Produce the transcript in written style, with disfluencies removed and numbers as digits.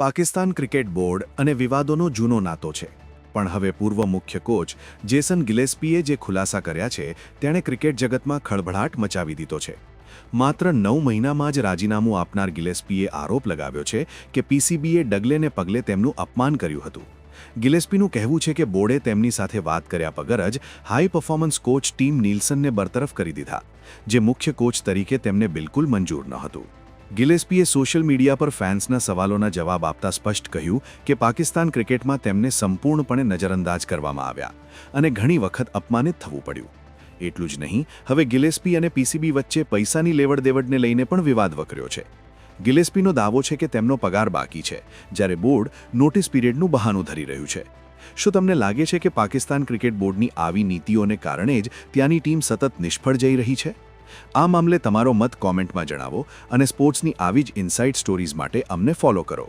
Pakistan cricket board અને વિવાદોનો જૂનો નાતો છે, પણ હવે પૂર્વ મુખ્ય કોચ જેસન ગિલેસ્પીએ જે ખુલાસા કર્યા છે તેણે ક્રિકેટ જગતમાં ખળભળાટ મચાવી દીધો છે. માત્ર 9 મહિનામાં જ રાજીનામું આપનાર ગિલેસ્પીએ આરોપ લગાવ્યો છે કે પીસીબીએ ડગલેને પગલે તેમનું અપમાન કર્યું હતું. ગિલેસ્પીનું કહેવું છે કે બોર્ડે તેમની સાથે વાત કર્યા વગર જ હાઈ પરફોર્મન્સ કોચ ટીમ નીલ્સનને બરતરફ કરી દીધા, જે મુખ્ય કોચ તરીકે તેમને બિલકુલ મંજૂર ન હતું. ગિલેસ્પીએ સોશિયલ મીડિયા પર ફેન્સના સવાલોના જવાબ આપતા સ્પષ્ટ કહ્યું કે પાકિસ્તાન ક્રિકેટમાં તેમને સંપૂર્ણપણે નજરઅંદાજ કરવામાં આવ્યા અને ઘણી વખત અપમાનિત થવું પડ્યું. એટલું જ નહીં, હવે ગિલેસ્પી અને પીસીબી વચ્ચે પૈસાની લેવડદેવડને લઈને પણ વિવાદ વકર્યો છે. ગિલેસ્પીનો દાવો છે કે તેમનો પગાર બાકી છે, જ્યારે બોર્ડ નોટિસ પીરિયડનું બહાનું ધરી રહ્યું છે. શું તમને લાગે છે કે પાકિસ્તાન ક્રિકેટ બોર્ડની આવી નીતિઓને કારણે જ ત્યાંની ટીમ સતત નિષ્ફળ જઈ રહી છે? આ મામલે તમારો મત કોમેન્ટમાં જણાવો અને સ્પોર્ટ્સની આવી જ ઇનસાઇડ સ્ટોરીઝ માટે અમને ફોલો કરો.